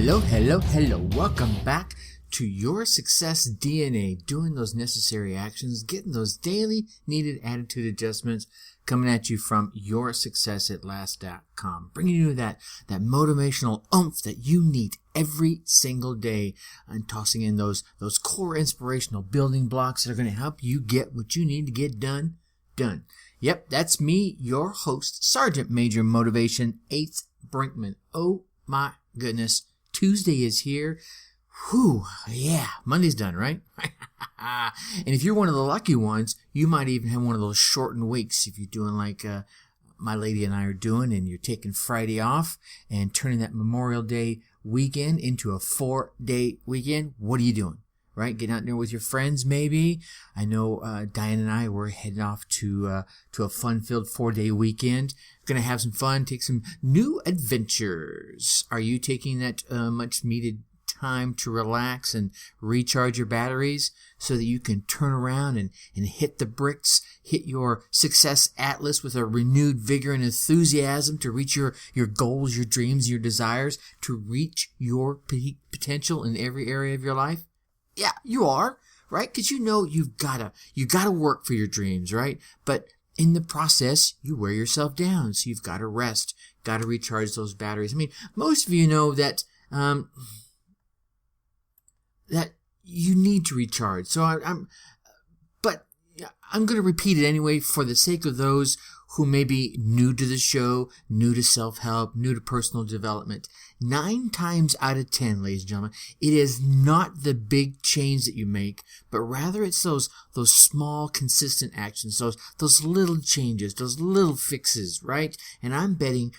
Hello. Welcome back to your success DNA, doing those necessary actions, getting those daily needed attitude adjustments, coming at you from yoursuccessatlast.com, bringing you that motivational oomph that you need every single day, and tossing in those core inspirational building blocks that are going to help you get what you need to get done. Yep, that's me, your host, Sergeant Major Motivation 8th Brinkman. Oh my goodness, Tuesday is here. Whew, yeah, Monday's done, right? And if you're one of the lucky ones, you might even have one of those shortened weeks if you're doing like my lady and I are doing, and you're taking Friday off and turning that Memorial Day weekend into a 4-day weekend. What are you doing? Right? Getting out there with your friends, maybe. I know Diane and I were heading off to a fun-filled 4-day weekend. Going to have some fun, take some new adventures. Are you taking that much-needed time to relax and recharge your batteries so that you can turn around and hit the bricks, hit your success atlas with a renewed vigor and enthusiasm to reach your goals, your dreams, your desires, to reach your peak potential in every area of your life? Yeah, you are, right? Because you know you gotta work for your dreams, right? But in the process, you wear yourself down, so you've got to rest, got to recharge those batteries. I mean, most of you know that that you need to recharge. So I'm going to repeat it anyway for the sake of those who may be new to the show, new to self-help, new to personal development. 9 times out of 10, ladies and gentlemen, it is not the big change that you make, but rather it's those small, consistent actions, those little changes, those little fixes, right? And I'm betting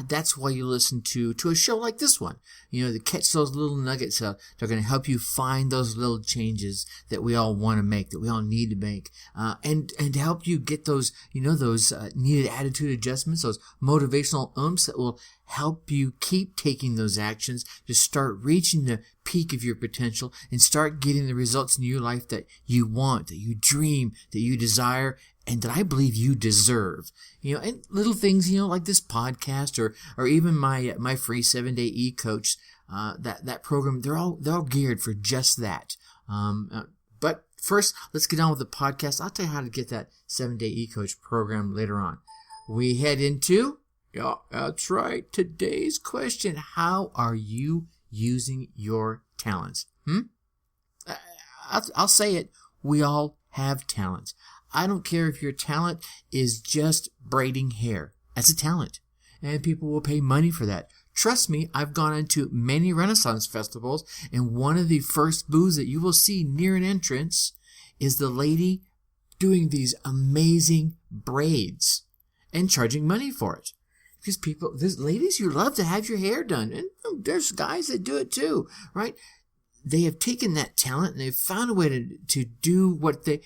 that's why you listen to a show like this one, to catch those little nuggets that are going to help you find those little changes that we all want to make, that we all need to make, and to help you get those, those needed attitude adjustments, those motivational umps that will help you keep taking those actions to start reaching the peak of your potential and start getting the results in your life that you want, that you dream, that you desire, and that I believe you deserve. And little things, like this podcast or even my free 7-day e-coach, that program, they're all geared for just that. But first, let's get on with the podcast. I'll tell you how to get that 7-day e-coach program later on. We head into, yeah, that's right, today's question: how are you using your talents? I'll say it. We all have talents. I don't care if your talent is just braiding hair. That's a talent. And people will pay money for that. Trust me, I've gone into many Renaissance festivals, and one of the first booths that you will see near an entrance is the lady doing these amazing braids and charging money for it. Because there's ladies who love to have your hair done, and there's guys that do it too, right? They have taken that talent and they've found a way to do what they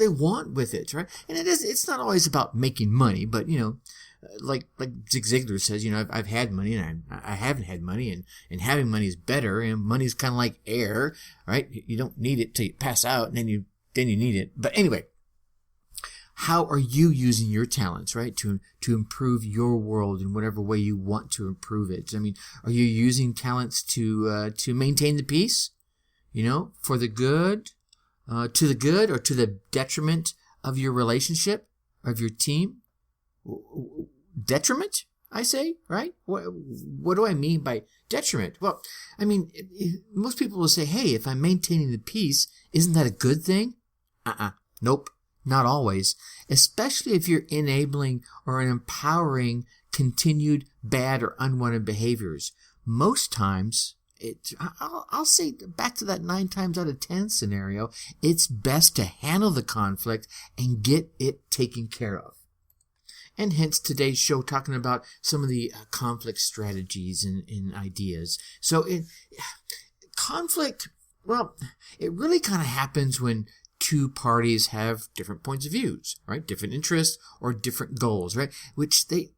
want with it, right? And it's not always about making money, but like Zig Ziglar says, I've had money and I haven't had money, and having money is better, and money is kind of like air, right? You don't need it till you pass out, and then you need it. But anyway, how are you using your talents, right, to improve your world in whatever way you want to improve it? I mean, are you using talents to maintain the peace, for the good, to the good or to the detriment of your relationship, of your team? Detriment, I say, right? What do I mean by detriment? Well, I mean, most people will say, hey, if I'm maintaining the peace, isn't that a good thing? Nope. Not always, especially if you're enabling or empowering continued bad or unwanted behaviors. Most times, I'll say back to that 9 times out of 10 scenario, it's best to handle the conflict and get it taken care of. And hence today's show, talking about some of the conflict strategies and ideas. So conflict, well, it really kind of happens when 2 parties have different points of views, right? Different interests or different goals, right? Which they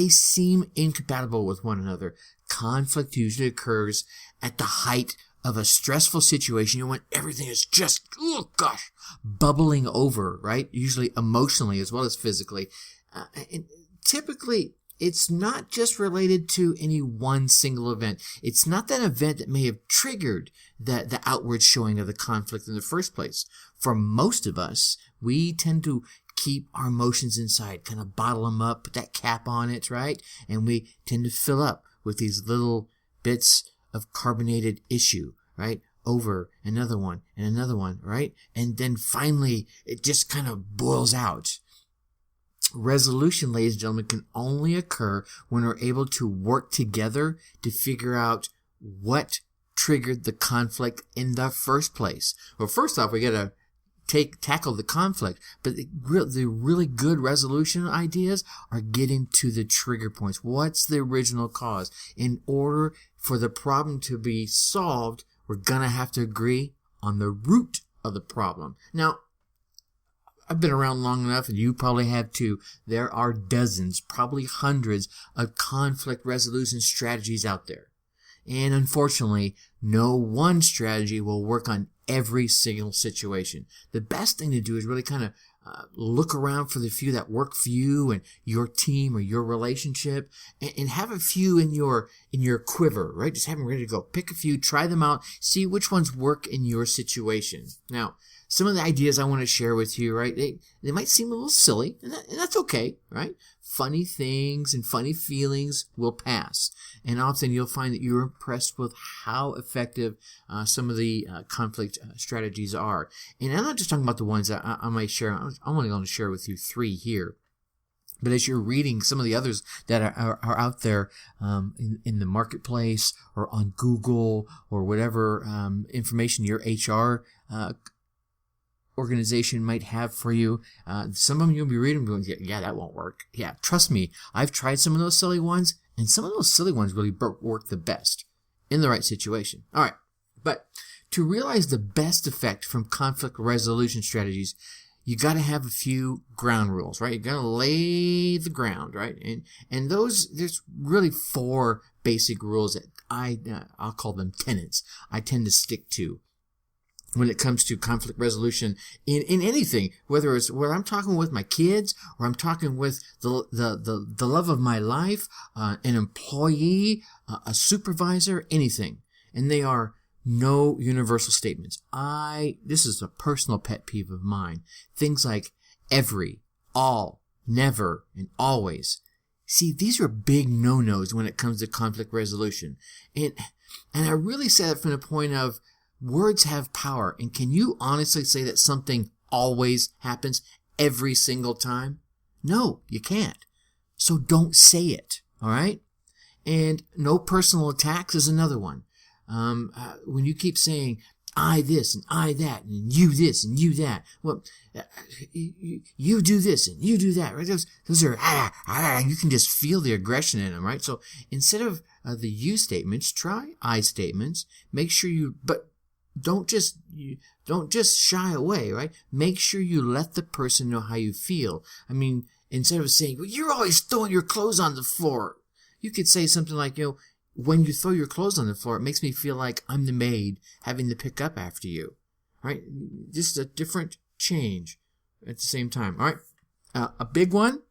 seem incompatible with one another. Conflict usually occurs at the height of a stressful situation, when everything is just, bubbling over, right? Usually emotionally as well as physically. And typically, it's not just related to any one single event. It's not that event that may have triggered the outward showing of the conflict in the first place. For most of us, we tend to keep our emotions inside, kind of bottle them up, put that cap on it, right? And we tend to fill up with these little bits of carbonated issue, right? Over another one and another one, right? And then finally, it just kind of boils out. Resolution, ladies and gentlemen, can only occur when we're able to work together to figure out what triggered the conflict in the first place. Well, first off, we got to tackle the conflict, but the really good resolution ideas are getting to the trigger points. What's the original cause? In order for the problem to be solved, we're going to have to agree on the root of the problem. Now, I've been around long enough, and you probably have too. There are dozens, probably hundreds of conflict resolution strategies out there. And unfortunately, no one strategy will work on every single situation. The best thing to do is really kind of look around for the few that work for you and your team or your relationship, and have a few in your quiver, right? Just have them ready to go. Pick a few, try them out, see which ones work in your situation. Now, some of the ideas I want to share with you, right, they might seem a little silly, and that's okay, right? Funny things and funny feelings will pass. And often you'll find that you're impressed with how effective some of the conflict strategies are. And I'm not just talking about the ones that I might share. I'm only going to share with you 3 here. But as you're reading some of the others that are out there in the marketplace or on Google or whatever information your HR organization might have for you. Some of them you'll be reading going, yeah, that won't work. Yeah, trust me, I've tried some of those silly ones, and some of those silly ones really work the best in the right situation. All right, but to realize the best effect from conflict resolution strategies, you got to have a few ground rules, right? You got to lay the ground, right? And those, there's really 4 basic rules that I'll call them tenets I tend to stick to when it comes to conflict resolution in anything, whether I'm talking with my kids or I'm talking with the love of my life, an employee, a supervisor, anything. And they are no universal statements. This is a personal pet peeve of mine. Things like every, all, never, and always. See, these are big no-nos when it comes to conflict resolution. And I really say that from the point of words have power. And can you honestly say that something always happens every single time? No, you can't. So don't say it, all right? And no personal attacks is another one. When you keep saying, I this and I that, and you this and you that, well, you do this and you do that, right? Those are, you can just feel the aggression in them, right? So instead of the you statements, try I statements. Make sure but don't just shy away, right? Make sure you let the person know how you feel. I mean, instead of saying, well, you're always throwing your clothes on the floor, you could say something like, when you throw your clothes on the floor, it makes me feel like I'm the maid having to pick up after you, right? Just a different change at the same time, all right? A big one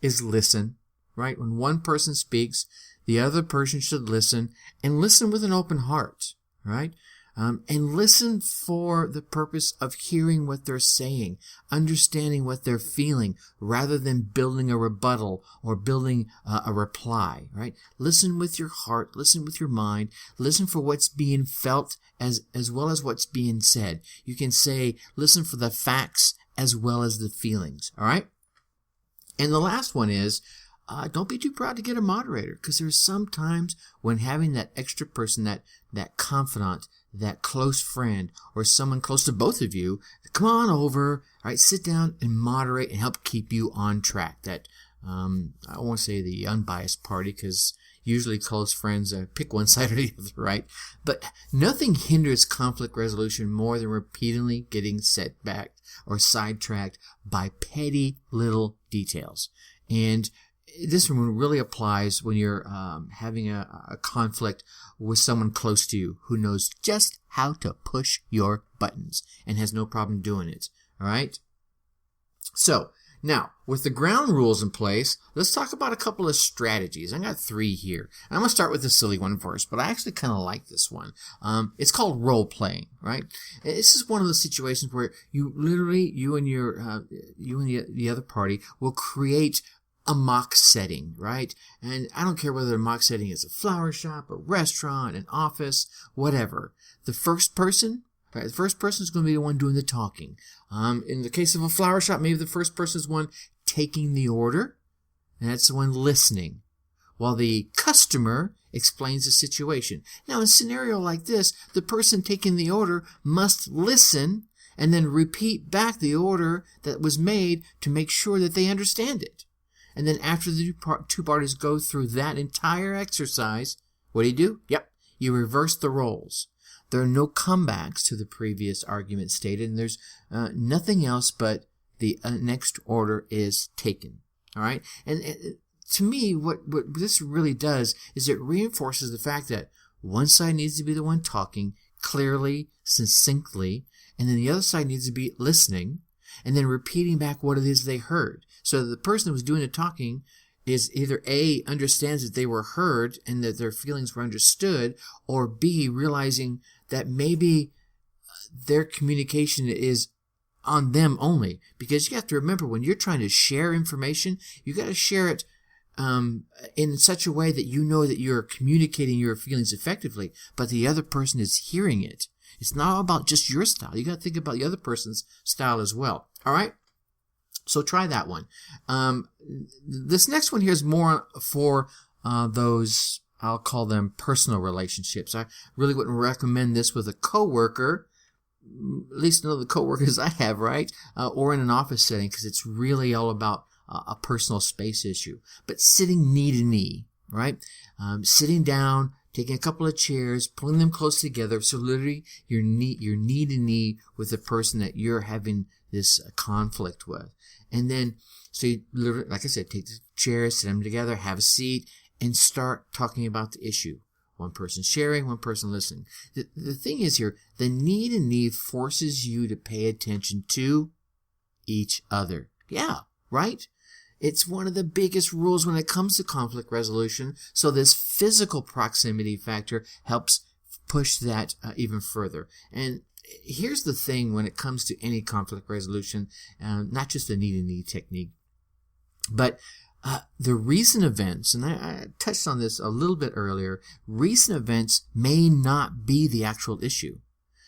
is listen, right? When one person speaks, the other person should listen, and listen with an open heart, right? And listen for the purpose of hearing what they're saying, understanding what they're feeling, rather than building a rebuttal or building a reply, right? Listen with your heart, listen with your mind, listen for what's being felt as well as what's being said. You can say, listen for the facts as well as the feelings, all right? And the last one is, don't be too proud to get a moderator, because there's sometimes when having that extra person, that confidant, that close friend, or someone close to both of you, come on over, right? Sit down and moderate and help keep you on track. That I won't say the unbiased party, because usually close friends pick one side or the other, right? But nothing hinders conflict resolution more than repeatedly getting set back or sidetracked by petty little details. And this one really applies when you're having a conflict with someone close to you who knows just how to push your buttons and has no problem doing it. All right? So, Now, with the ground rules in place, let's talk about a couple of strategies. I got 3 here. I'm going to start with the silly one first, but I actually kind of like this one. It's called role playing, right? This is one of the situations where you and the other party will create a mock setting, right? And I don't care whether the mock setting is a flower shop, a restaurant, an office, whatever. The first person is going to be the one doing the talking. In the case of a flower shop, maybe the first person is one taking the order, and that's the one listening, while the customer explains the situation. Now, in a scenario like this, the person taking the order must listen and then repeat back the order that was made to make sure that they understand it. And then after the two parties go through that entire exercise, what do? Yep, you reverse the roles. There are no comebacks to the previous argument stated, and there's nothing else but the next order is taken. All right? And to me, what this really does is it reinforces the fact that one side needs to be the one talking clearly, succinctly, and then the other side needs to be listening and then repeating back what it is they heard. So the person who's doing the talking is either A, understands that they were heard and that their feelings were understood, or B, realizing that maybe their communication is on them only. Because you have to remember, when you're trying to share information, you got to share it in such a way that you know that you're communicating your feelings effectively, but the other person is hearing it. It's not all about just your style. You got to think about the other person's style as well. All right? So try that one. This next one here is more for those, I'll call them personal relationships. I really wouldn't recommend this with a coworker, at least none of the coworkers I have, right? Or in an office setting, because it's really all about a personal space issue. But sitting knee to knee, right? Sitting down, taking a couple of chairs, pulling them close together. So literally you're knee to knee with the person that you're having this conflict with. And then, so you literally, like I said, take the chairs, sit them together, have a seat, and start talking about the issue. One person sharing, one person listening. The thing is here, the knee to knee forces you to pay attention to each other. Yeah, right? It's one of the biggest rules when it comes to conflict resolution. So this physical proximity factor helps push that even further. And here's the thing when it comes to any conflict resolution, not just the knee-to-knee technique, but the recent events, and I touched on this a little bit earlier, recent events may not be the actual issue.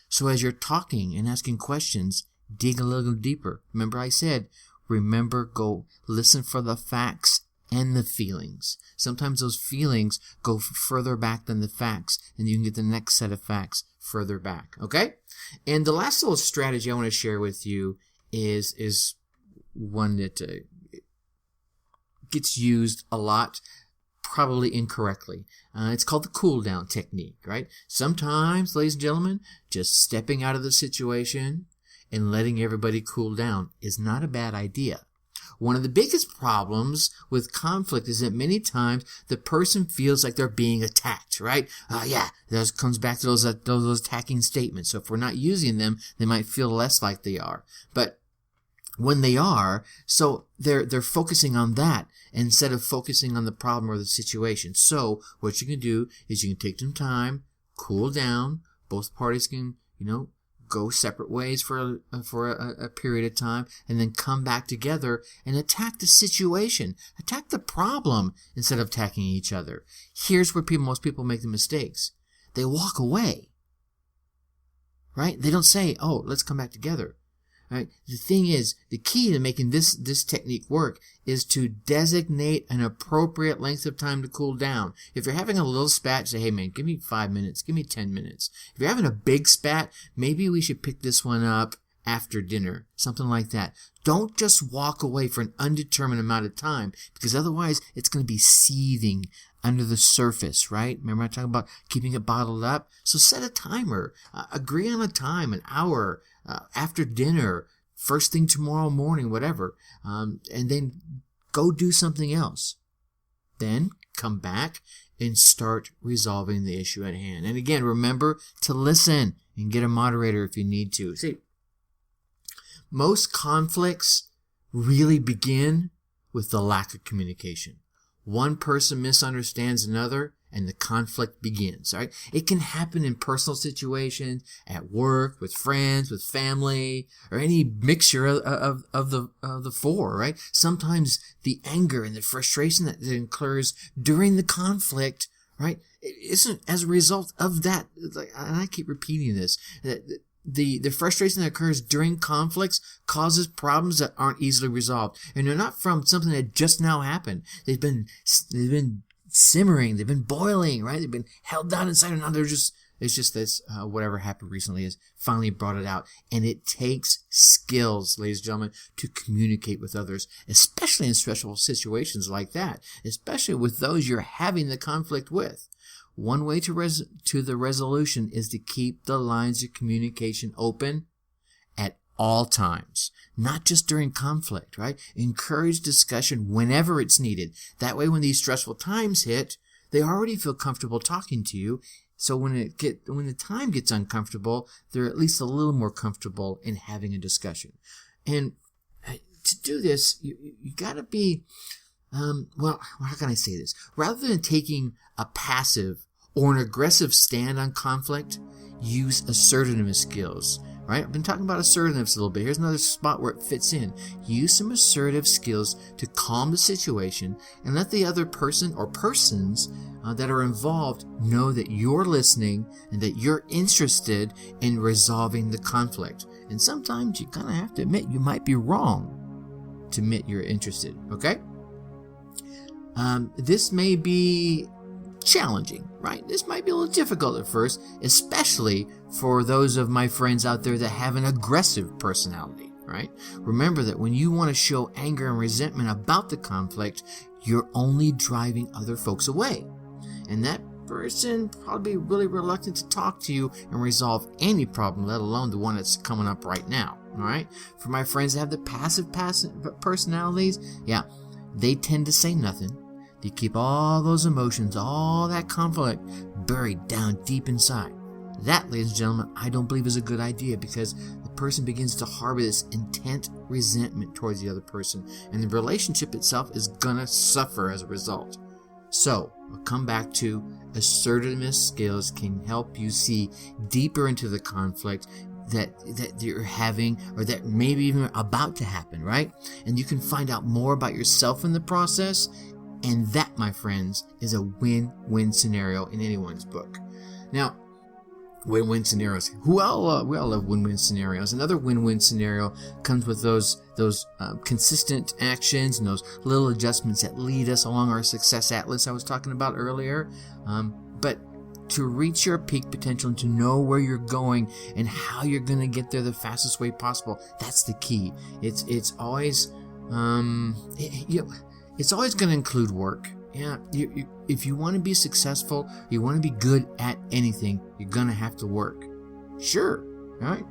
So as you're talking and asking questions, dig a little deeper. Remember I said, go listen for the facts and the feelings. Sometimes those feelings go further back than the facts, and you can get the next set of facts further back. Okay? And the last little strategy I want to share with you is one that gets used a lot, probably incorrectly. It's called the cool down technique, right? Sometimes, ladies and gentlemen, just stepping out of the situation and letting everybody cool down is not a bad idea. One of the biggest problems with conflict is that many times the person feels like they're being attacked, right? That comes back to those attacking statements. So if we're not using them, they might feel less like they are. But when they are, so they're focusing on that instead of focusing on the problem or the situation. So what you can do is you can take some time, cool down. Both parties can, go separate ways for a period of time, and then come back together and attack the situation, attack the problem instead of attacking each other. Here's where most people make the mistakes. They walk away, right? They don't say, "Oh, let's come back together." Right? The thing is, the key to making this technique work is to designate an appropriate length of time to cool down. If you're having a little spat, say, "Hey man, give me 5 minutes, give me 10 minutes. If you're having a big spat, maybe we should pick this one up after dinner, something like that. Don't just walk away for an undetermined amount of time, because otherwise it's going to be seething under the surface, right? Remember I talked about keeping it bottled up? So set a timer. Agree on a time, an hour, after dinner, first thing tomorrow morning, whatever. And then go do something else. Then come back and start resolving the issue at hand. And again, remember to listen and get a moderator if you need to. See, most conflicts really begin with the lack of communication. One person misunderstands another and the conflict begins, right? It can happen in personal situations, at work, with friends, with family, or any mixture of the four, right? Sometimes the anger and the frustration that occurs during the conflict, right, isn't as a result of that. And I keep repeating this, that the frustration that occurs during conflicts causes problems that aren't easily resolved. And they're not from something that just now happened. They've been simmering, they've been boiling, right? They've been held down inside, and now it's just this, whatever happened recently has finally brought it out. And it takes skills, ladies and gentlemen, to communicate with others, especially in stressful situations like that, especially with those you're having the conflict with. One way to the resolution is to keep the lines of communication open at all times, not just during conflict, right? Encourage discussion whenever it's needed. That way, when these stressful times hit, they already feel comfortable talking to you. So when the time gets uncomfortable, they're at least a little more comfortable in having a discussion. And to do this, you gotta be, well, how can I say this? Rather than taking a passive or an aggressive stand on conflict, use assertiveness skills, right? I've been talking about assertiveness a little bit. Here's another spot where it fits in. Use some assertive skills to calm the situation and let the other person or persons that are involved know that you're listening and that you're interested in resolving the conflict. And sometimes you kind of have to admit you might be wrong to admit you're interested, okay? This may be challenging, right? This might be a little difficult at first, especially for those of my friends out there that have an aggressive personality, right? Remember that when you want to show anger and resentment about the conflict, you're only driving other folks away. And that person probably really reluctant to talk to you and resolve any problem, let alone the one that's coming up right now, all right? For my friends that have the passive personalities, yeah, they tend to say nothing. They keep all those emotions, all that conflict buried down deep inside. That, ladies and gentlemen, I don't believe is a good idea, because the person begins to harbor this intense resentment towards the other person, and the relationship itself is gonna suffer as a result. So, I'll come back to assertiveness skills can help you see deeper into the conflict that you're having, or that maybe even about to happen, right? And you can find out more about yourself in the process. And that, my friends, is a win-win scenario in anyone's book. Now, win-win scenarios. We all love win-win scenarios. Another win-win scenario comes with those consistent actions and those little adjustments that lead us along our success atlas I was talking about earlier. But to reach your peak potential and to know where you're going and how you're going to get there the fastest way possible, that's the key. It's always it's always going to include work. Yeah, if you want to be successful, you want to be good at anything, you're going to have to work. Sure, right?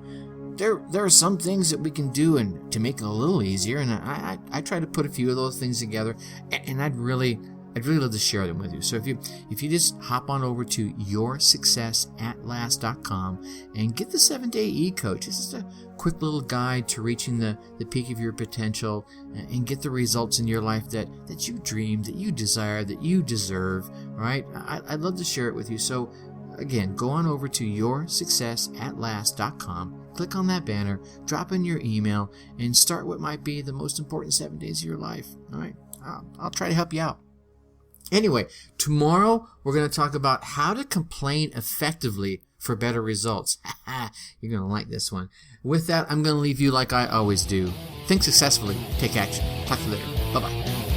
There are some things that we can do and to make it a little easier, and I try to put a few of those things together, and I'd really love to share them with you. So if you just hop on over to yoursuccessatlast.com and get the 7-day e-coach. This is a quick little guide to reaching the peak of your potential and get the results in your life that you dream, that you desire, that you deserve, right? I'd love to share it with you. So again, go on over to yoursuccessatlast.com, click on that banner, drop in your email, and start what might be the most important 7 days of your life. All right, I'll try to help you out. Anyway, tomorrow we're going to talk about how to complain effectively for better results. You're going to like this one. With that, I'm going to leave you like I always do. Think successfully. Take action. Talk to you later. Bye-bye.